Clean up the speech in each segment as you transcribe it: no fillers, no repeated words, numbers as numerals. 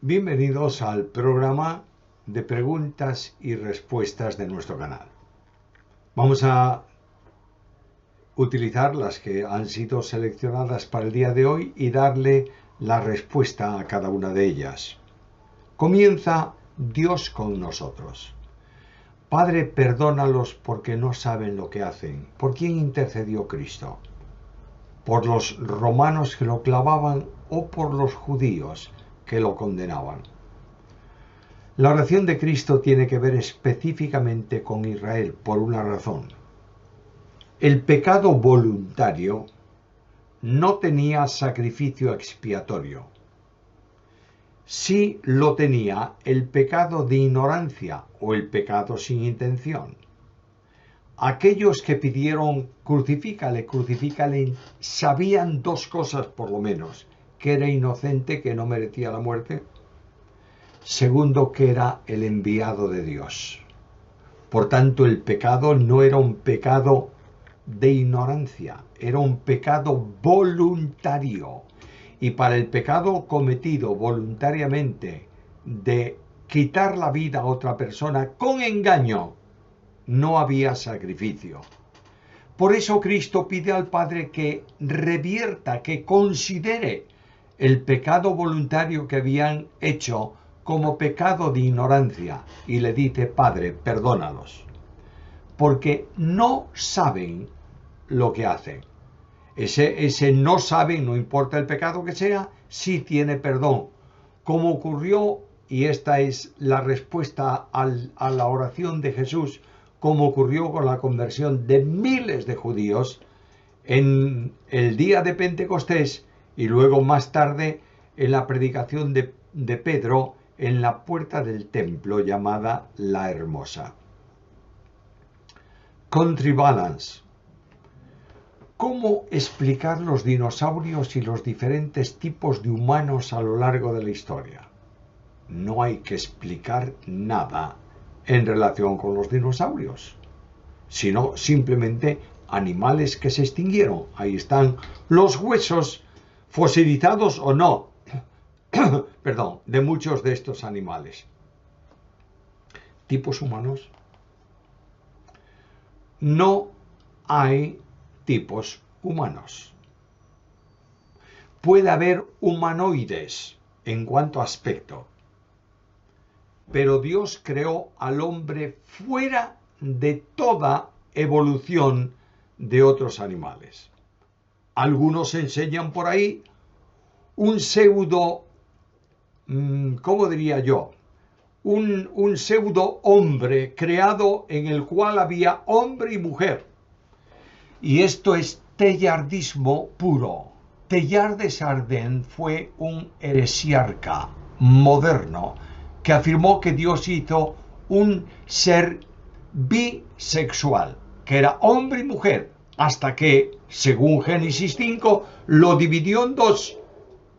Bienvenidos al programa de preguntas y respuestas de nuestro canal. Vamos a utilizar las que han sido seleccionadas para el día de hoy y darle la respuesta a cada una de ellas. Comienza Dios con nosotros. Padre, perdónalos porque no saben lo que hacen. ¿Por quién intercedió Cristo? ¿Por los romanos que lo clavaban o por los judíos que lo condenaban? La oración de Cristo tiene que ver específicamente con Israel por una razón. El pecado voluntario no tenía sacrificio expiatorio. Sí lo tenía el pecado de ignorancia o el pecado sin intención. Aquellos que pidieron crucifícale, crucifícale, sabían dos cosas por lo menos: que era inocente, que no merecía la muerte. Segundo, que era el enviado de Dios. Por tanto, el pecado no era un pecado de ignorancia, era un pecado voluntario. Y para el pecado cometido voluntariamente de quitar la vida a otra persona con engaño, no había sacrificio. Por eso Cristo pide al Padre que revierta, que considere el pecado voluntario que habían hecho como pecado de ignorancia, y le dice: Padre, perdónalos, porque no saben lo que hacen. Ese no saben, no importa el pecado que sea, sí tiene perdón. Como ocurrió, y esta es la respuesta a la oración de Jesús, como ocurrió con la conversión de miles de judíos en el día de Pentecostés y luego más tarde en la predicación de Pedro en la puerta del templo llamada La Hermosa. Country Balance. ¿Cómo explicar los dinosaurios y los diferentes tipos de humanos a lo largo de la historia? No hay que explicar nada en relación con los dinosaurios, sino simplemente animales que se extinguieron. Ahí están los huesos, fosilizados o no, perdón, de muchos de estos animales. ¿Tipos humanos? No hay tipos humanos. Puede haber humanoides en cuanto a aspecto, pero Dios creó al hombre fuera de toda evolución de otros animales. Algunos enseñan por ahí un pseudo, ¿cómo diría yo? Un pseudo hombre creado en el cual había hombre y mujer. Y esto es teilhardismo puro. Teilhard de Chardin fue un heresiarca moderno que afirmó que Dios hizo un ser bisexual, que era hombre y mujer, hasta que, según Génesis 5, lo dividió en dos,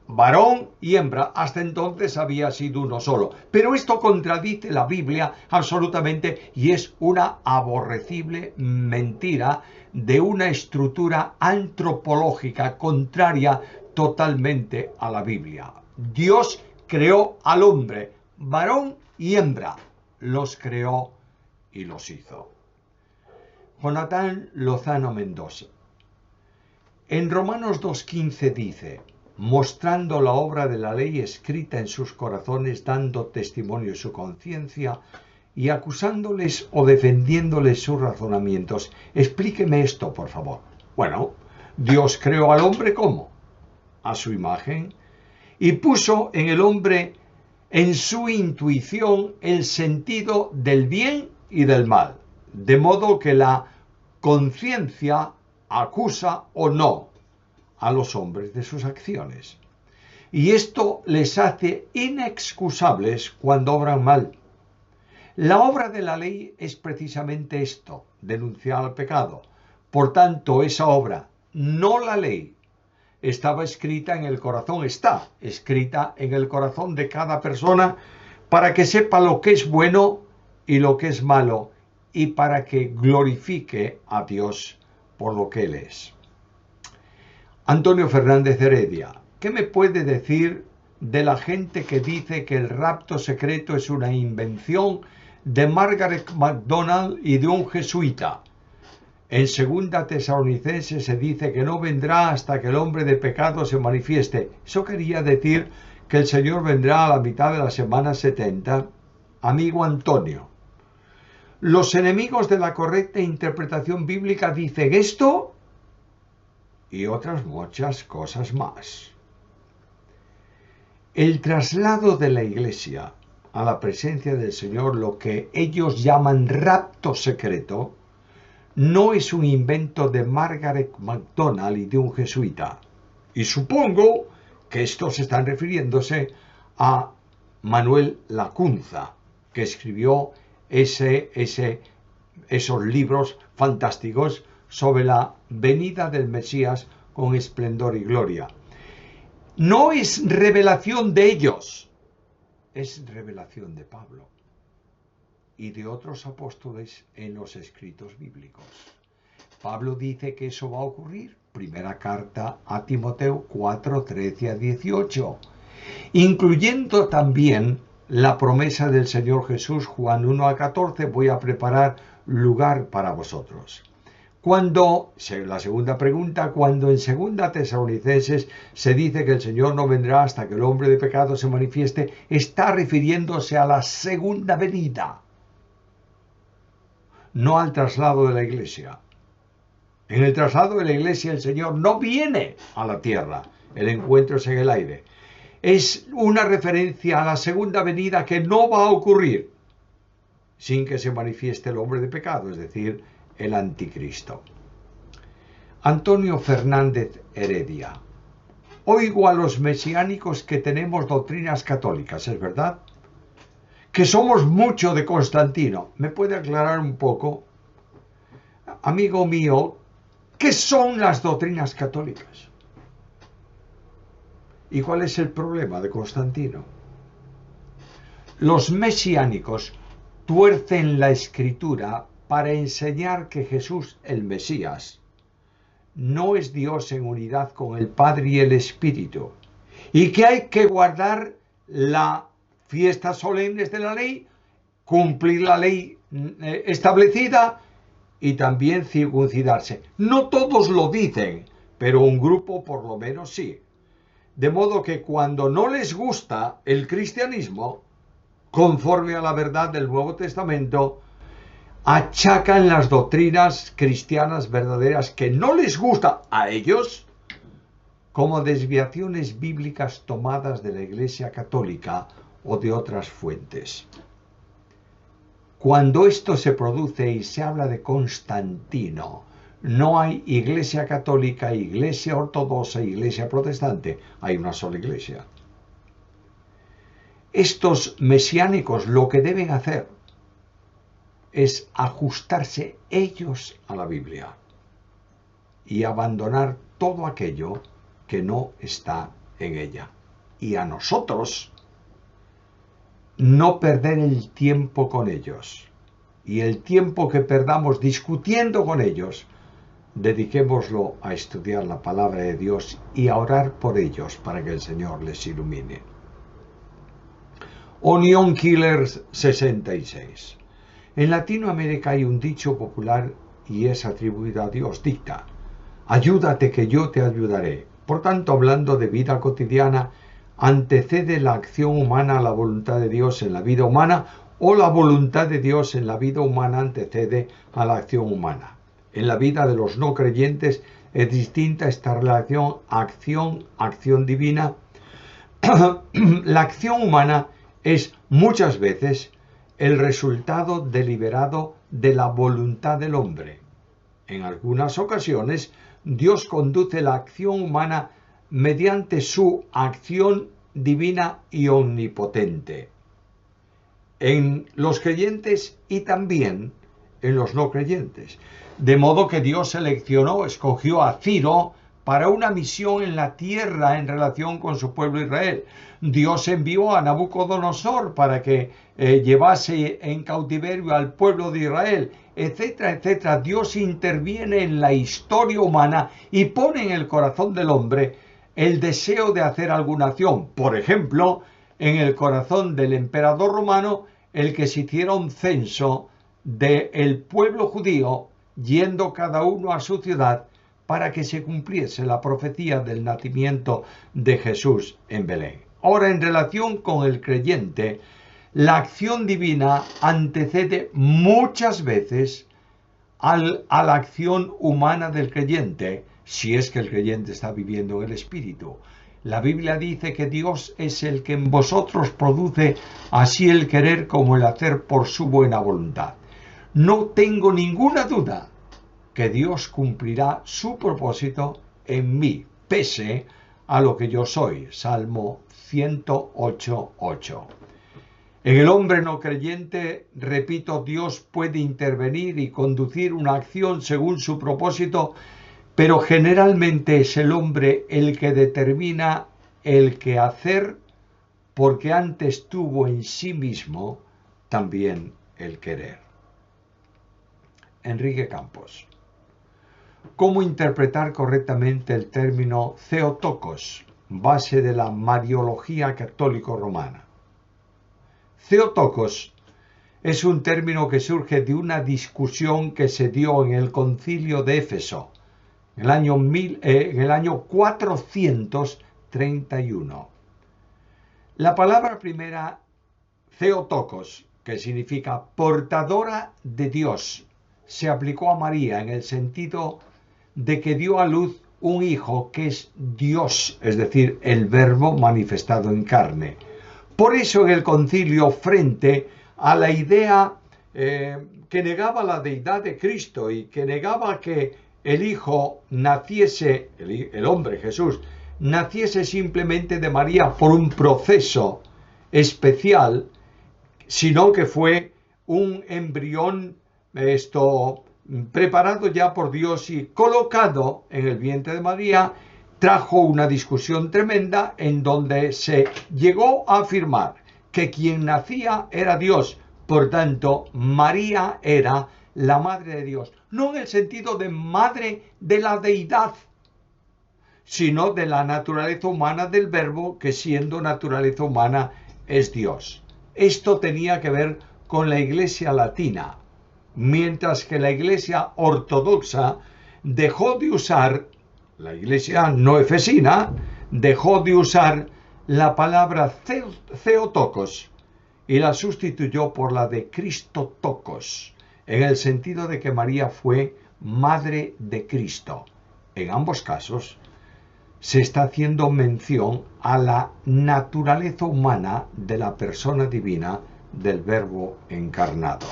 varón y hembra. Hasta entonces había sido uno solo. Pero esto contradice la Biblia absolutamente y es una aborrecible mentira de una estructura antropológica contraria totalmente a la Biblia. Dios creó al hombre, varón y hembra, los creó y los hizo. Jonathan Lozano Mendoza. En Romanos 2:15 dice: mostrando la obra de la ley escrita en sus corazones, dando testimonio de su conciencia y acusándoles o defendiéndoles sus razonamientos. Explíqueme esto, por favor. Bueno, Dios creó al hombre ¿cómo? A su imagen, y puso en el hombre, en su intuición, el sentido del bien y del mal, de modo que la conciencia acusa o no a los hombres de sus acciones. Y esto les hace inexcusables cuando obran mal. La obra de la ley es precisamente esto: denunciar al pecado. Por tanto, esa obra, no la ley, estaba escrita en el corazón, está escrita en el corazón de cada persona para que sepa lo que es bueno y lo que es malo, y para que glorifique a Dios por lo que Él es. Antonio Fernández Heredia. ¿Qué me puede decir de la gente que dice que el rapto secreto es una invención de Margaret MacDonald y de un jesuita. En 2 Tesalonicenses se dice que no vendrá hasta que el hombre de pecado se manifieste. Eso quería decir que el Señor vendrá a la mitad de la semana 70. Amigo Antonio, los enemigos de la correcta interpretación bíblica dicen esto y otras muchas cosas más. El traslado de la Iglesia a la presencia del Señor, lo que ellos llaman rapto secreto, no es un invento de Margaret MacDonald y de un jesuita. Y supongo que estos están refiriéndose a Manuel Lacunza, que escribió esos libros fantásticos sobre la venida del Mesías con esplendor y gloria. No es revelación de ellos, es revelación de Pablo y de otros apóstoles en los escritos bíblicos. Pablo dice que eso va a ocurrir. Primera carta a Timoteo 4, 13 a 18, incluyendo también la promesa del Señor Jesús, Juan 1 a 14, voy a preparar lugar para vosotros. La segunda pregunta, cuando en 2 Tesalonicenses se dice que el Señor no vendrá hasta que el hombre de pecado se manifieste, está refiriéndose a la segunda venida, no al traslado de la Iglesia. En el traslado de la Iglesia el Señor no viene a la tierra, el encuentro es en el aire. Es una referencia a la segunda venida que no va a ocurrir sin que se manifieste el hombre de pecado, es decir, el anticristo. Antonio Fernández Heredia. Oigo a los mesiánicos que tenemos doctrinas católicas, ¿es verdad? Que somos mucho de Constantino. ¿Me puede aclarar un poco? Amigo mío, ¿qué son las doctrinas católicas? ¿Y cuál es el problema de Constantino? Los mesiánicos tuercen la Escritura para enseñar que Jesús, el Mesías, no es Dios en unidad con el Padre y el Espíritu, y que hay que guardar las fiestas solemnes de la ley, cumplir la ley establecida y también circuncidarse. No todos lo dicen, pero un grupo por lo menos sí. De modo que cuando no les gusta el cristianismo, conforme a la verdad del Nuevo Testamento, achacan las doctrinas cristianas verdaderas que no les gusta a ellos como desviaciones bíblicas tomadas de la Iglesia Católica o de otras fuentes. Cuando esto se produce y se habla de Constantino, no hay Iglesia Católica, Iglesia Ortodoxa, Iglesia Protestante, hay una sola Iglesia. Estos mesiánicos lo que deben hacer es ajustarse ellos a la Biblia y abandonar todo aquello que no está en ella. Y a nosotros no perder el tiempo con ellos. Y el tiempo que perdamos discutiendo con ellos, dediquémoslo a estudiar la palabra de Dios y a orar por ellos para que el Señor les ilumine. Onion Killer 66. En Latinoamérica hay un dicho popular y es atribuido a Dios. Dicta: ayúdate que yo te ayudaré. Por tanto, hablando de vida cotidiana, ¿antecede la acción humana a la voluntad de Dios en la vida humana o la voluntad de Dios en la vida humana antecede a la acción humana? En la vida de los no creyentes es distinta esta relación acción divina. La acción humana es muchas veces el resultado deliberado de la voluntad del hombre. En algunas ocasiones, Dios conduce la acción humana mediante su acción divina y omnipotente. En los creyentes y también en los no creyentes. De modo que Dios escogió a Ciro para una misión en la tierra en relación con su pueblo Israel. Dios envió a Nabucodonosor para que llevase en cautiverio al pueblo de Israel, etcétera, etcétera. Dios interviene en la historia humana y pone en el corazón del hombre el deseo de hacer alguna acción. Por ejemplo, en el corazón del emperador romano, el que se hiciera un censo del pueblo judío, yendo cada uno a su ciudad, para que se cumpliese la profecía del nacimiento de Jesús en Belén. Ahora, en relación con el creyente, la acción divina antecede muchas veces a la acción humana del creyente, si es que el creyente está viviendo en el Espíritu. La Biblia dice que Dios es el que en vosotros produce así el querer como el hacer por su buena voluntad. No tengo ninguna duda que Dios cumplirá su propósito en mí, pese a lo que yo soy. Salmo 108:8. En el hombre no creyente, repito, Dios puede intervenir y conducir una acción según su propósito, pero generalmente es el hombre el que determina el qué hacer, porque antes tuvo en sí mismo también el querer. Enrique Campos. ¿Cómo interpretar correctamente el término Theotokos, base de la Mariología católico-romana? Theotokos es un término que surge de una discusión que se dio en el concilio de Éfeso en el año 431. La palabra primera, Theotokos, que significa portadora de Dios, se aplicó a María en el sentido de que dio a luz un hijo que es Dios, es decir, el Verbo manifestado en carne. Por eso en el concilio, frente a la idea que negaba la deidad de Cristo y que negaba que el Hijo naciese, el hombre Jesús, naciese simplemente de María por un proceso especial, sino que fue un embrión preparado ya por Dios y colocado en el vientre de María, trajo una discusión tremenda en donde se llegó a afirmar que quien nacía era Dios. Por tanto, María era la madre de Dios, no en el sentido de madre de la deidad, sino de la naturaleza humana del Verbo, que siendo naturaleza humana es Dios. Esto tenía que ver con la Iglesia latina, mientras que la Iglesia ortodoxa dejó de usar, la Iglesia no efesina, dejó de usar la palabra Theotokos y la sustituyó por la de Christotokos, en el sentido de que María fue madre de Cristo. En ambos casos se está haciendo mención a la naturaleza humana de la persona divina del Verbo encarnado.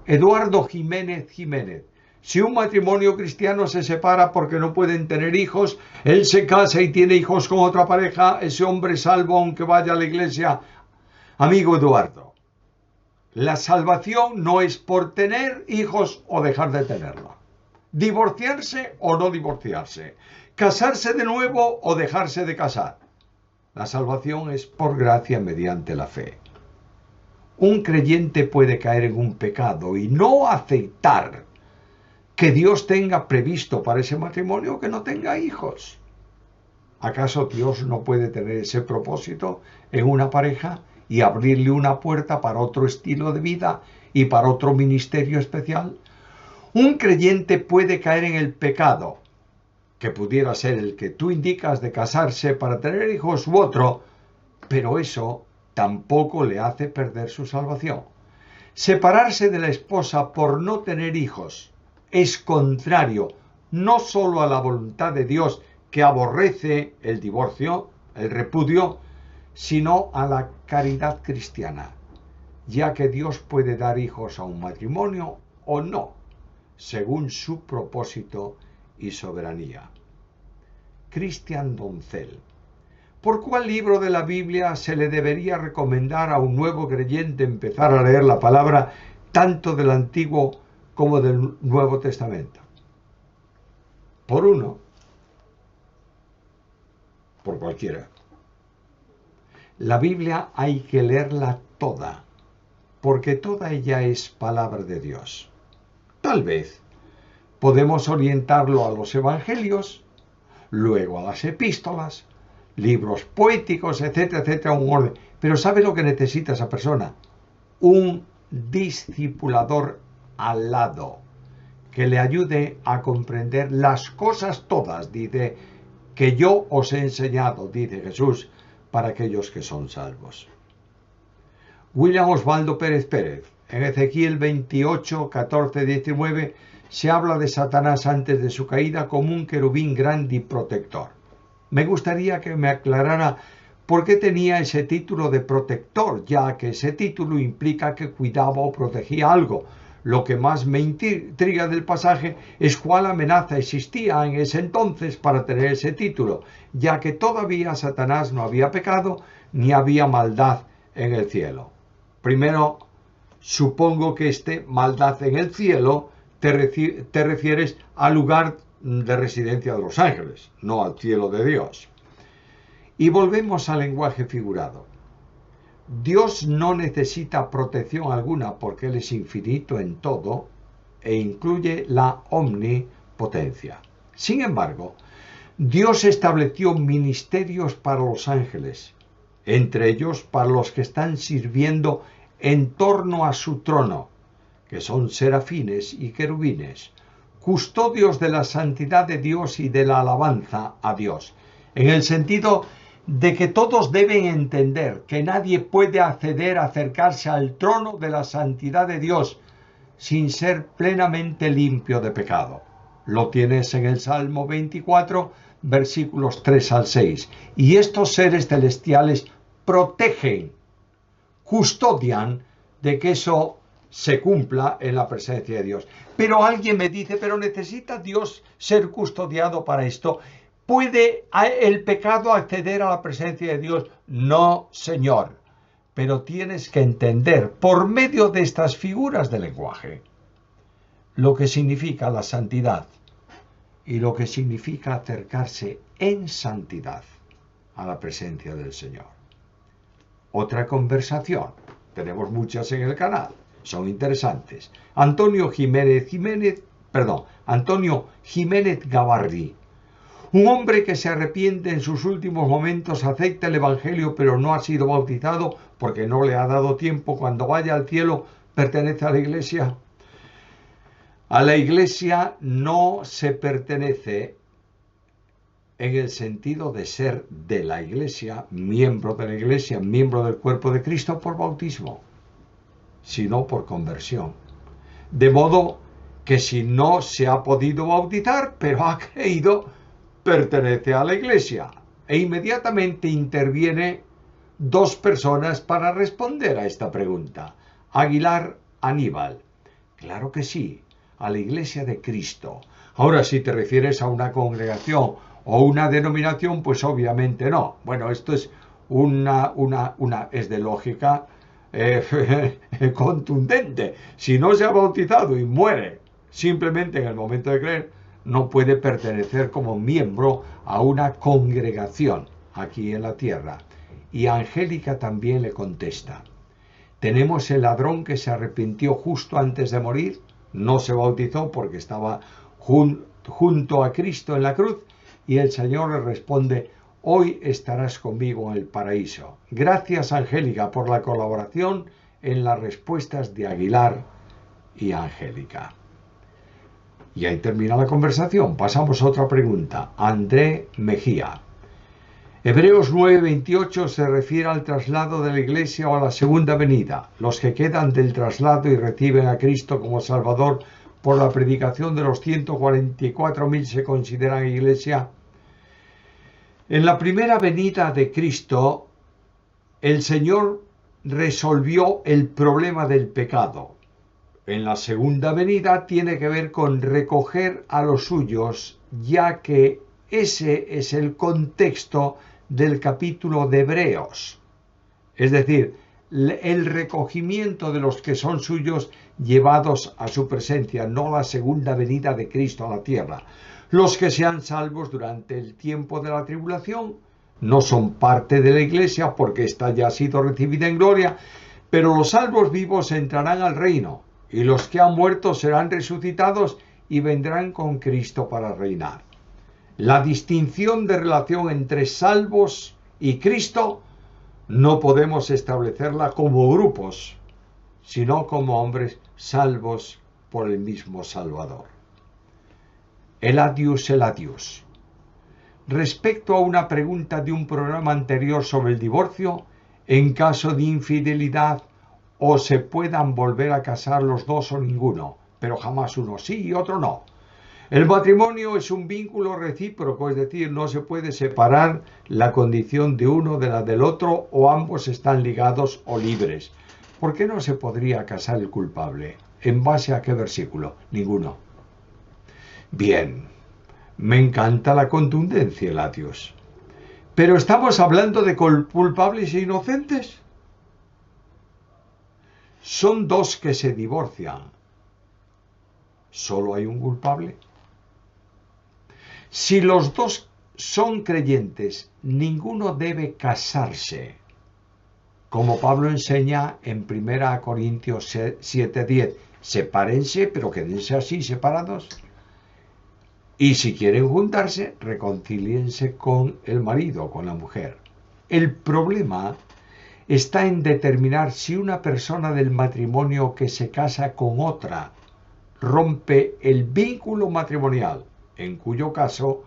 Eduardo Jiménez Jiménez. Si un matrimonio cristiano se separa porque no pueden tener hijos, él se casa y tiene hijos con otra pareja, ese hombre es salvo aunque vaya a la iglesia. Amigo Eduardo, la salvación no es por tener hijos o dejar de tenerlos. Divorciarse o no divorciarse. Casarse de nuevo o dejarse de casar. La salvación es por gracia mediante la fe. Un creyente puede caer en un pecado y no aceptar que Dios tenga previsto para ese matrimonio que no tenga hijos. ¿Acaso Dios no puede tener ese propósito en una pareja y abrirle una puerta para otro estilo de vida y para otro ministerio especial? Un creyente puede caer en el pecado, que pudiera ser el que tú indicas de casarse para tener hijos u otro, pero eso tampoco le hace perder su salvación. Separarse de la esposa por no tener hijos es contrario no solo a la voluntad de Dios, que aborrece el divorcio, el repudio, sino a la caridad cristiana, ya que Dios puede dar hijos a un matrimonio o no, según su propósito y soberanía. Cristian Doncel. ¿Por cuál libro de la Biblia se le debería recomendar a un nuevo creyente empezar a leer la palabra tanto del Antiguo como del Nuevo Testamento? Por uno, por cualquiera. La Biblia hay que leerla toda, porque toda ella es palabra de Dios. Tal vez podemos orientarlo a los evangelios, luego a las epístolas, libros poéticos, etcétera, etcétera, un orden. Pero ¿sabe lo que necesita esa persona? Un discipulador al lado, que le ayude a comprender las cosas todas, dice, que yo os he enseñado, dice Jesús, para aquellos que son salvos. William Osvaldo Pérez Pérez, en Ezequiel 28, 14, 19, se habla de Satanás antes de su caída como un querubín grande y protector. Me gustaría que me aclarara por qué tenía ese título de protector, ya que ese título implica que cuidaba o protegía algo. Lo que más me intriga del pasaje es cuál amenaza existía en ese entonces para tener ese título, ya que todavía Satanás no había pecado ni había maldad en el cielo. Primero, supongo que maldad en el cielo te refieres al lugar de residencia de los ángeles, no al cielo de Dios. Y volvemos al lenguaje figurado. Dios no necesita protección alguna porque Él es infinito en todo e incluye la omnipotencia. Sin embargo, Dios estableció ministerios para los ángeles, entre ellos para los que están sirviendo en torno a su trono, que son serafines y querubines, custodios de la santidad de Dios y de la alabanza a Dios, en el sentido de que todos deben entender que nadie puede acercarse al trono de la santidad de Dios sin ser plenamente limpio de pecado. Lo tienes en el Salmo 24, versículos 3 al 6. Y estos seres celestiales protegen, custodian de que eso se cumpla en la presencia de Dios. Pero alguien me dice, pero ¿necesita Dios ser custodiado para esto? ¿Puede el pecado acceder a la presencia de Dios? No, Señor. Pero tienes que entender, por medio de estas figuras de lenguaje, lo que significa la santidad y lo que significa acercarse en santidad a la presencia del Señor. Otra conversación. Tenemos muchas en el canal. Son interesantes. Antonio Jiménez Gavarri. Un hombre que se arrepiente en sus últimos momentos, acepta el Evangelio, pero no ha sido bautizado porque no le ha dado tiempo. Cuando vaya al cielo, pertenece a la Iglesia. A la Iglesia no se pertenece en el sentido de ser de la Iglesia, miembro de la Iglesia, miembro del cuerpo de Cristo por bautismo, sino por conversión. De modo que si no se ha podido bautizar, pero ha creído, pertenece a la Iglesia. E inmediatamente interviene dos personas para responder a esta pregunta. Aguilar Aníbal. Claro que sí, a la Iglesia de Cristo. Ahora, si te refieres a una congregación o una denominación, pues obviamente no. Bueno, esto es es de lógica contundente. Si no se ha bautizado y muere simplemente en el momento de creer, no puede pertenecer como miembro a una congregación aquí en la tierra. Y Angélica también le contesta. Tenemos el ladrón que se arrepintió justo antes de morir, no se bautizó porque estaba junto a Cristo en la cruz, y el Señor le responde, hoy estarás conmigo en el paraíso. Gracias, Angélica, por la colaboración en las respuestas de Aguilar y Angélica. Y ahí termina la conversación. Pasamos a otra pregunta. André Mejía. Hebreos 9:28 se refiere al traslado de la Iglesia o a la segunda venida. Los que quedan del traslado y reciben a Cristo como Salvador por la predicación de los 144.000 se consideran Iglesia. En la primera venida de Cristo, el Señor resolvió el problema del pecado. En la segunda venida tiene que ver con recoger a los suyos, ya que ese es el contexto del capítulo de Hebreos. Es decir, el recogimiento de los que son suyos llevados a su presencia, no la segunda venida de Cristo a la tierra. Los que sean salvos durante el tiempo de la tribulación no son parte de la Iglesia porque ésta ya ha sido recibida en gloria, pero los salvos vivos entrarán al reino y los que han muerto serán resucitados y vendrán con Cristo para reinar. La distinción de relación entre salvos y Cristo no podemos establecerla como grupos, sino como hombres salvos por el mismo Salvador. El adiós. Respecto a una pregunta de un programa anterior sobre el divorcio, en caso de infidelidad, o se puedan volver a casar los dos o ninguno, pero jamás uno sí y otro no. El matrimonio es un vínculo recíproco, es decir, no se puede separar la condición de uno de la del otro, o ambos están ligados o libres. ¿Por qué no se podría casar el culpable? ¿En base a qué versículo? Ninguno. Bien, me encanta la contundencia, Latios. Pero ¿estamos hablando de culpables e inocentes? Son dos que se divorcian. ¿Solo hay un culpable? Si los dos son creyentes, ninguno debe casarse. Como Pablo enseña en 1 Corintios 7:10, sepárense, pero quédense así separados. Y si quieren juntarse, reconcíliense con el marido, con la mujer. El problema está en determinar si una persona del matrimonio que se casa con otra rompe el vínculo matrimonial, en cuyo caso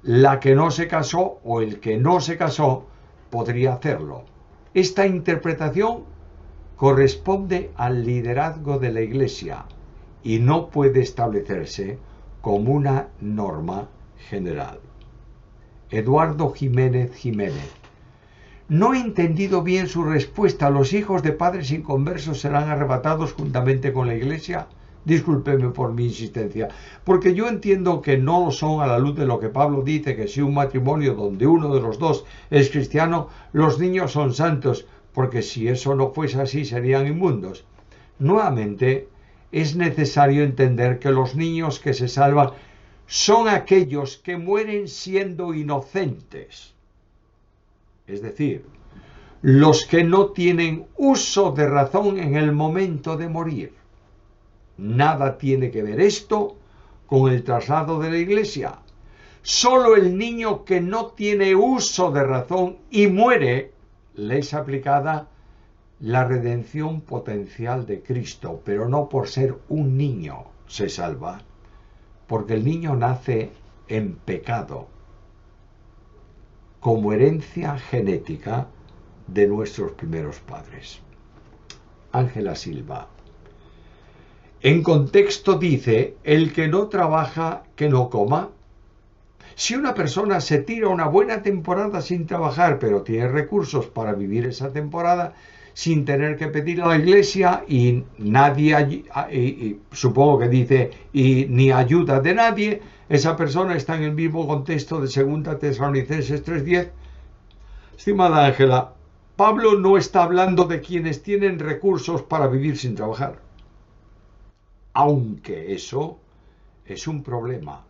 la que no se casó o el que no se casó podría hacerlo. Esta interpretación corresponde al liderazgo de la Iglesia y no puede establecerse como una norma general. Eduardo Jiménez. No he entendido bien su respuesta. ¿Los hijos de padres inconversos serán arrebatados juntamente con la Iglesia? Discúlpeme por mi insistencia, porque yo entiendo que no lo son a la luz de lo que Pablo dice, que si un matrimonio donde uno de los dos es cristiano, los niños son santos, porque si eso no fuese así serían inmundos. Nuevamente, es necesario entender que los niños que se salvan son aquellos que mueren siendo inocentes. Es decir, los que no tienen uso de razón en el momento de morir. Nada tiene que ver esto con el traslado de la Iglesia. Solo el niño que no tiene uso de razón y muere, le es aplicada la redención potencial de Cristo, pero no por ser un niño se salva, porque el niño nace en pecado, como herencia genética de nuestros primeros padres. Ángela Silva. En contexto dice, el que no trabaja, que no coma. Si una persona se tira una buena temporada sin trabajar, pero tiene recursos para vivir esa temporada, sin tener que pedir a la Iglesia y nadie, supongo que dice, y ni ayuda de nadie, esa persona está en el mismo contexto de 2 Tesalonicenses 3:10. Estimada Ángela, Pablo no está hablando de quienes tienen recursos para vivir sin trabajar. Aunque eso es un problema,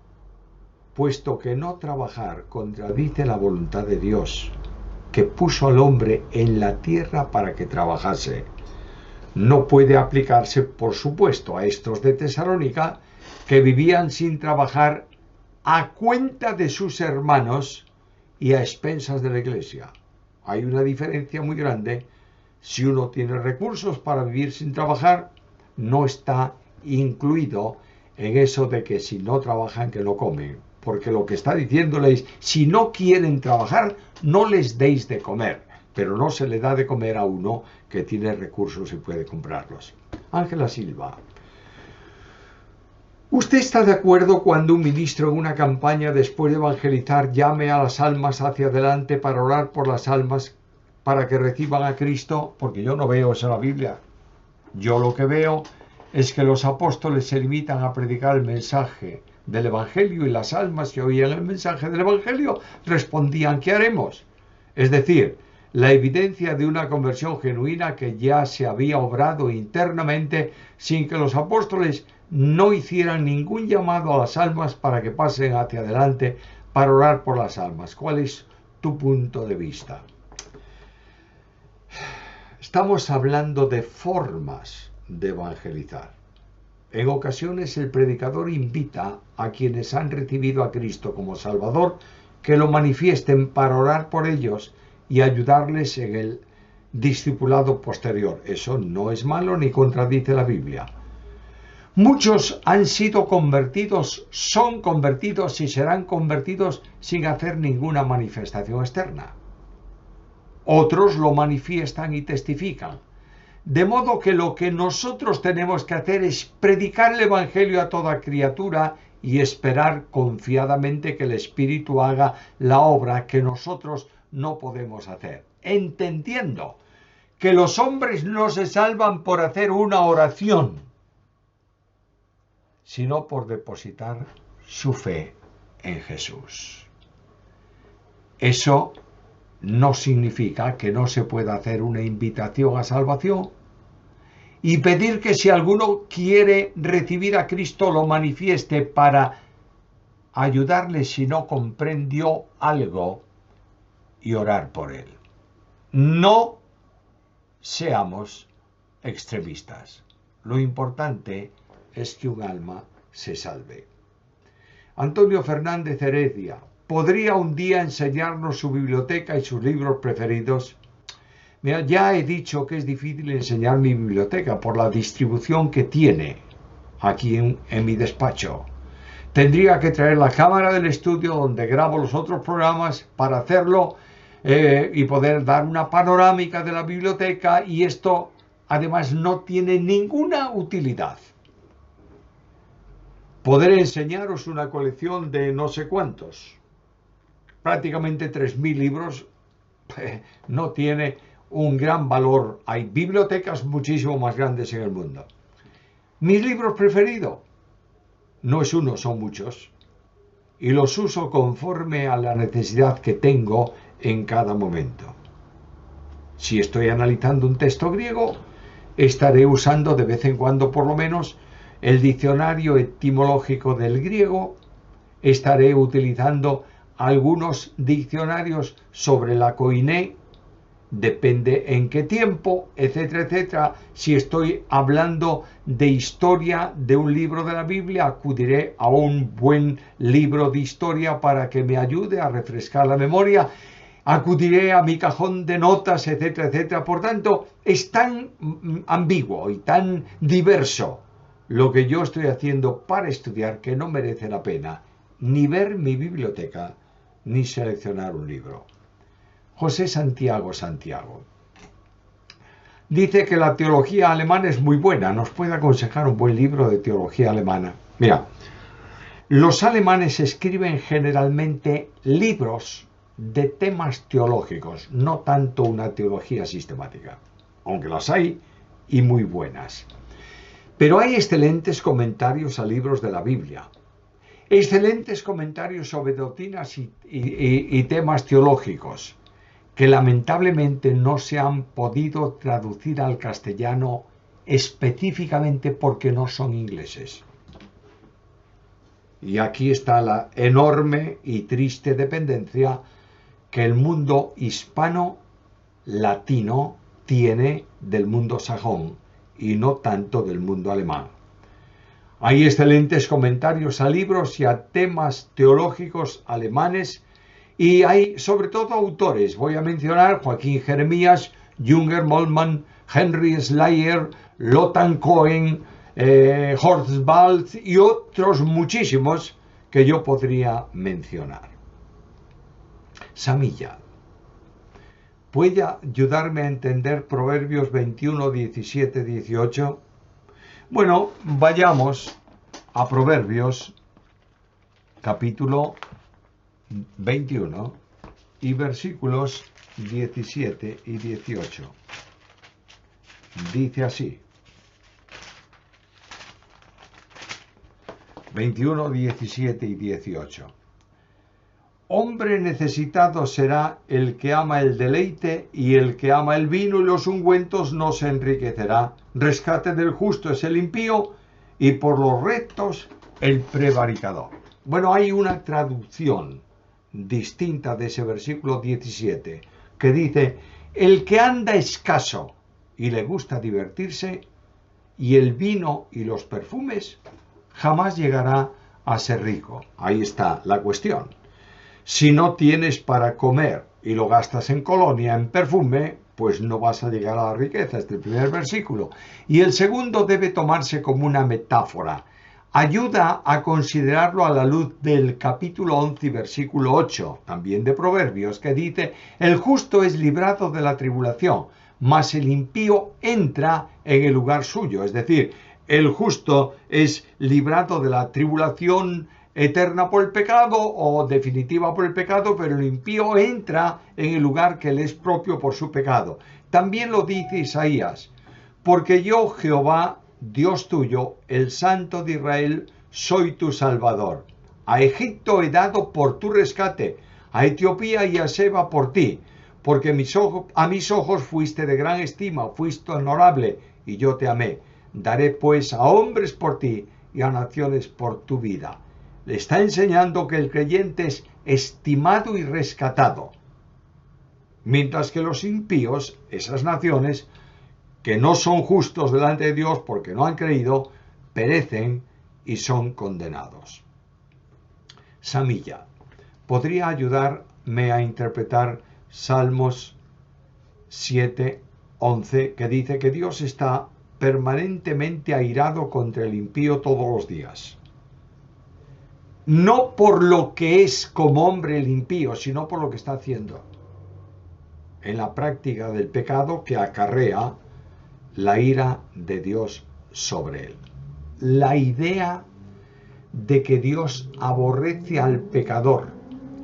puesto que no trabajar contradice la voluntad de Dios, que puso al hombre en la tierra para que trabajase. No puede aplicarse, por supuesto, a estos de Tesalónica, que vivían sin trabajar a cuenta de sus hermanos y a expensas de la Iglesia. Hay una diferencia muy grande. Si uno tiene recursos para vivir sin trabajar, no está incluido en eso de que si no trabajan, que no comen. Porque lo que está diciéndoles, si no quieren trabajar, no les deis de comer. Pero no se le da de comer a uno que tiene recursos y puede comprarlos. Ángela Silva. ¿Usted está de acuerdo cuando un ministro en una campaña después de evangelizar llame a las almas hacia adelante para orar por las almas para que reciban a Cristo? Porque yo no veo eso en la Biblia. Yo lo que veo es que los apóstoles se limitan a predicar el mensaje del Evangelio y las almas que oían el mensaje del Evangelio respondían, ¿qué haremos? Es decir, la evidencia de una conversión genuina que ya se había obrado internamente sin que los apóstoles no hicieran ningún llamado a las almas para que pasen hacia adelante para orar por las almas. ¿Cuál es tu punto de vista? Estamos hablando de formas de evangelizar. En ocasiones el predicador invita a quienes han recibido a Cristo como Salvador que lo manifiesten para orar por ellos y ayudarles en el discipulado posterior. Eso no es malo ni contradice la Biblia. Muchos han sido convertidos, son convertidos y serán convertidos sin hacer ninguna manifestación externa. Otros lo manifiestan y testifican. De modo que lo que nosotros tenemos que hacer es predicar el Evangelio a toda criatura y esperar confiadamente que el Espíritu haga la obra que nosotros no podemos hacer. Entendiendo que los hombres no se salvan por hacer una oración, sino por depositar su fe en Jesús. Eso no significa que no se pueda hacer una invitación a salvación y pedir que si alguno quiere recibir a Cristo lo manifieste para ayudarle si no comprendió algo y orar por él. No seamos extremistas. Lo importante es que un alma se salve. Antonio Fernández Heredia, ¿podría un día enseñarnos su biblioteca y sus libros preferidos? Mira, ya he dicho que es difícil enseñar mi biblioteca por la distribución que tiene aquí en mi despacho. Tendría que traer la cámara del estudio donde grabo los otros programas para hacerlo y poder dar una panorámica de la biblioteca, y esto además no tiene ninguna utilidad. Podré enseñaros una colección de no sé cuántos, prácticamente 3.000 libros, no tiene un gran valor. Hay bibliotecas muchísimo más grandes en el mundo. Mis libros preferidos, no es uno, son muchos, y los uso conforme a la necesidad que tengo en cada momento. Si estoy analizando un texto griego, estaré usando de vez en cuando por lo menos el diccionario etimológico del griego, estaré utilizando algunos diccionarios sobre la koiné, depende en qué tiempo, etcétera, etcétera. Si estoy hablando de historia de un libro de la Biblia, acudiré a un buen libro de historia para que me ayude a refrescar la memoria. Acudiré a mi cajón de notas, etcétera, etcétera. Por tanto, es tan ambiguo y tan diverso lo que yo estoy haciendo para estudiar que no merece la pena ni ver mi biblioteca ni seleccionar un libro. José Santiago dice que la teología alemana es muy buena. ¿Nos puede aconsejar un buen libro de teología alemana? Mira, los alemanes escriben generalmente libros de temas teológicos, no tanto una teología sistemática, aunque las hay y muy buenas. Pero hay excelentes comentarios a libros de la Biblia, excelentes comentarios sobre doctrinas y temas teológicos que lamentablemente no se han podido traducir al castellano específicamente porque no son ingleses. Y aquí está la enorme y triste dependencia que el mundo hispano-latino tiene del mundo sajón y no tanto del mundo alemán. Hay excelentes comentarios a libros y a temas teológicos alemanes, y hay sobre todo autores. Voy a mencionar Joaquín Jeremías, Jünger Moltmann, Henry Schleyer, Lothar Cohen, Horst Wald y otros muchísimos que yo podría mencionar. Samilla, ¿puede ayudarme a entender Proverbios 21, 17, 18? Bueno, vayamos a Proverbios capítulo 21 y versículos 17 y 18. Dice así: 21, 17 y 18. Hombre necesitado será el que ama el deleite, y el que ama el vino y los ungüentos no se enriquecerá. Rescate del justo es el impío, y por los rectos el prevaricador. Bueno, hay una traducción distinta de ese versículo 17, que dice: el que anda escaso y le gusta divertirse, y el vino y los perfumes, jamás llegará a ser rico. Ahí está la cuestión. Si no tienes para comer y lo gastas en colonia, en perfume, pues no vas a llegar a la riqueza. Este es el primer versículo. Y el segundo debe tomarse como una metáfora. Ayuda a considerarlo a la luz del capítulo 11 y versículo 8, también de Proverbios, que dice: el justo es librado de la tribulación, mas el impío entra en el lugar suyo. Es decir, el justo es librado de la tribulación eterna por el pecado o definitiva por el pecado, pero el impío entra en el lugar que le es propio por su pecado. También lo dice Isaías: porque yo, Jehová, Dios tuyo, el Santo de Israel, soy tu Salvador. A Egipto he dado por tu rescate, a Etiopía y a Seba por ti, porque a mis ojos fuiste de gran estima, fuiste honorable, y yo te amé. Daré pues a hombres por ti y a naciones por tu vida. Le está enseñando que el creyente es estimado y rescatado, mientras que los impíos, esas naciones que no son justos delante de Dios porque no han creído, perecen y son condenados. Samilla, ¿podría ayudarme a interpretar Salmos 7:11, que dice que Dios está permanentemente airado contra el impío todos los días? No por lo que es como hombre el impío, sino por lo que está haciendo en la práctica del pecado que acarrea la ira de Dios sobre él. La idea de que Dios aborrece al pecador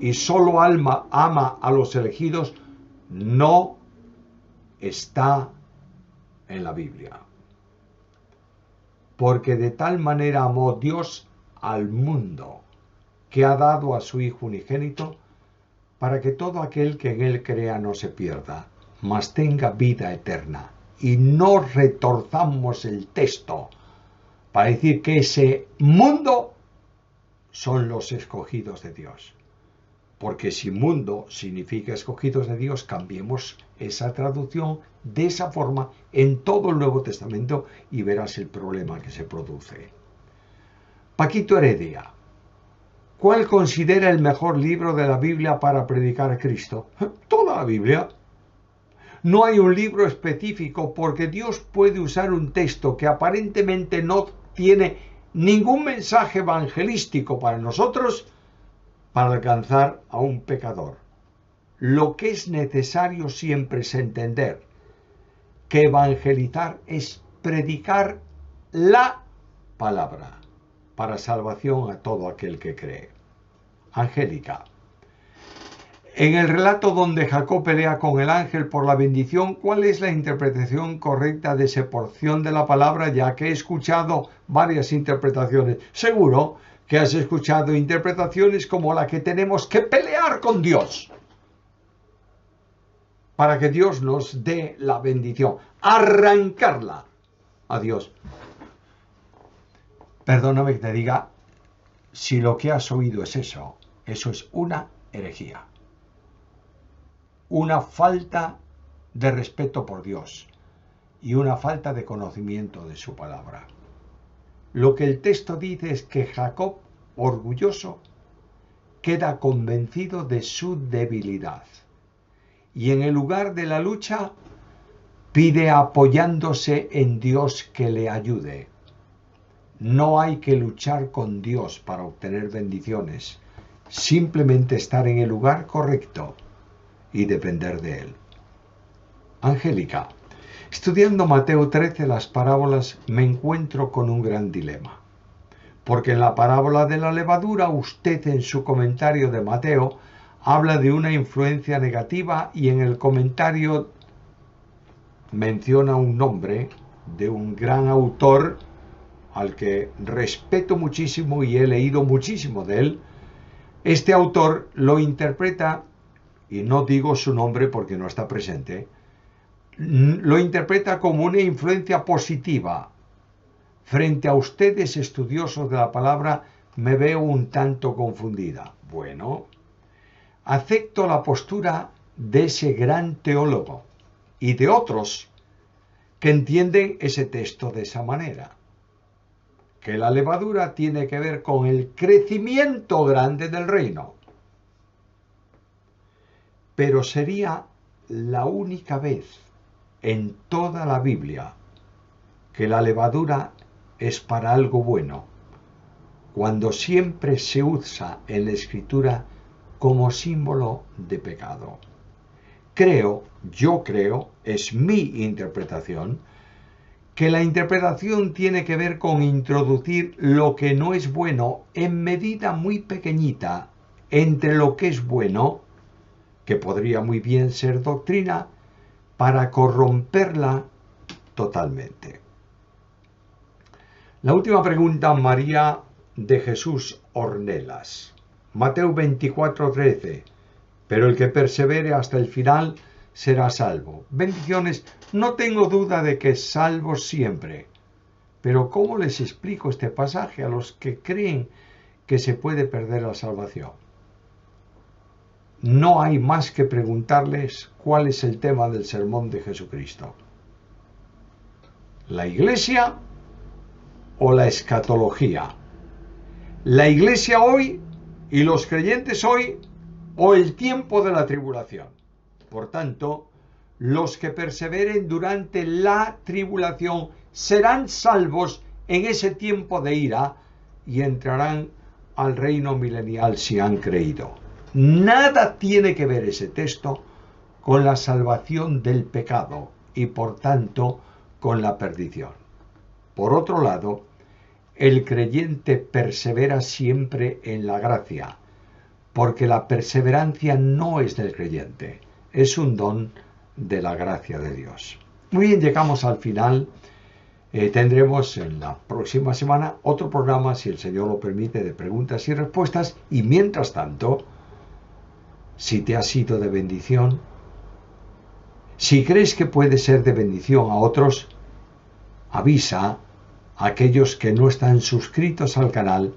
y solo ama a los elegidos no está en la Biblia. Porque de tal manera amó Dios al mundo, que ha dado a su Hijo unigénito, para que todo aquel que en él crea no se pierda, mas tenga vida eterna. Y no retorzamos el texto para decir que ese mundo son los escogidos de Dios. Porque si mundo significa escogidos de Dios, cambiemos esa traducción de esa forma en todo el Nuevo Testamento y verás el problema que se produce. Paquito Heredia, ¿cuál considera el mejor libro de la Biblia para predicar a Cristo? Toda la Biblia. No hay un libro específico, porque Dios puede usar un texto que aparentemente no tiene ningún mensaje evangelístico para nosotros para alcanzar a un pecador. Lo que es necesario siempre es entender que evangelizar es predicar la palabra para salvación a todo aquel que cree. Angélica, en el relato donde Jacob pelea con el ángel por la bendición, ¿cuál es la interpretación correcta de esa porción de la palabra? Ya que he escuchado varias interpretaciones. Seguro que has escuchado interpretaciones como la que tenemos que pelear con Dios para que Dios nos dé la bendición, arrancarla a Dios. Perdóname que te diga, si lo que has oído es eso es una herejía. Una falta de respeto por Dios y una falta de conocimiento de su palabra. Lo que el texto dice es que Jacob, orgulloso, queda convencido de su debilidad y en el lugar de la lucha pide apoyándose en Dios que le ayude. No hay que luchar con Dios para obtener bendiciones, simplemente estar en el lugar correcto y depender de él. Angélica, estudiando Mateo 13, las parábolas, me encuentro con un gran dilema. Porque en la parábola de la levadura, usted en su comentario de Mateo habla de una influencia negativa y en el comentario menciona un nombre de un gran autor al que respeto muchísimo y he leído muchísimo de él. Este autor lo interpreta, y no digo su nombre porque no está presente, lo interpreta como una influencia positiva. Frente a ustedes, estudiosos de la palabra, me veo un tanto confundida. Bueno, acepto la postura de ese gran teólogo y de otros que entienden ese texto de esa manera, que la levadura tiene que ver con el crecimiento grande del reino. Pero sería la única vez en toda la Biblia que la levadura es para algo bueno, cuando siempre se usa en la Escritura como símbolo de pecado. Yo creo, es mi interpretación, que la interpretación tiene que ver con introducir lo que no es bueno en medida muy pequeñita entre lo que es bueno, que podría muy bien ser doctrina, para corromperla totalmente. La última pregunta, María de Jesús Ornelas. Mateo 24:13. Pero el que persevere hasta el final será salvo. Bendiciones, no tengo duda de que es salvo siempre. Pero ¿cómo les explico este pasaje a los que creen que se puede perder la salvación? No hay más que preguntarles cuál es el tema del sermón de Jesucristo. ¿La iglesia o la escatología? ¿La iglesia hoy y los creyentes hoy o el tiempo de la tribulación? Por tanto, los que perseveren durante la tribulación serán salvos en ese tiempo de ira y entrarán al reino milenial si han creído. Nada tiene que ver ese texto con la salvación del pecado y por tanto con la perdición. Por otro lado, el creyente persevera siempre en la gracia, porque la perseverancia no es del creyente, es un don de la gracia de Dios. Muy bien, llegamos al final. Tendremos en la próxima semana otro programa, si el Señor lo permite, de preguntas y respuestas. Y mientras tanto, si te ha sido de bendición, si crees que puede ser de bendición a otros, avisa a aquellos que no están suscritos al canal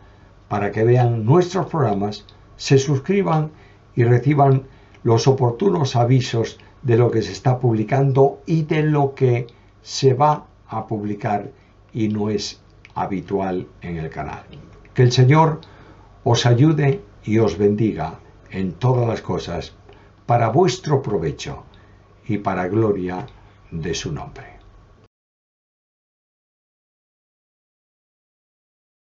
para que vean nuestros programas, se suscriban y reciban los oportunos avisos de lo que se está publicando y de lo que se va a publicar y no es habitual en el canal. Que el Señor os ayude y os bendiga en todas las cosas para vuestro provecho y para gloria de su nombre.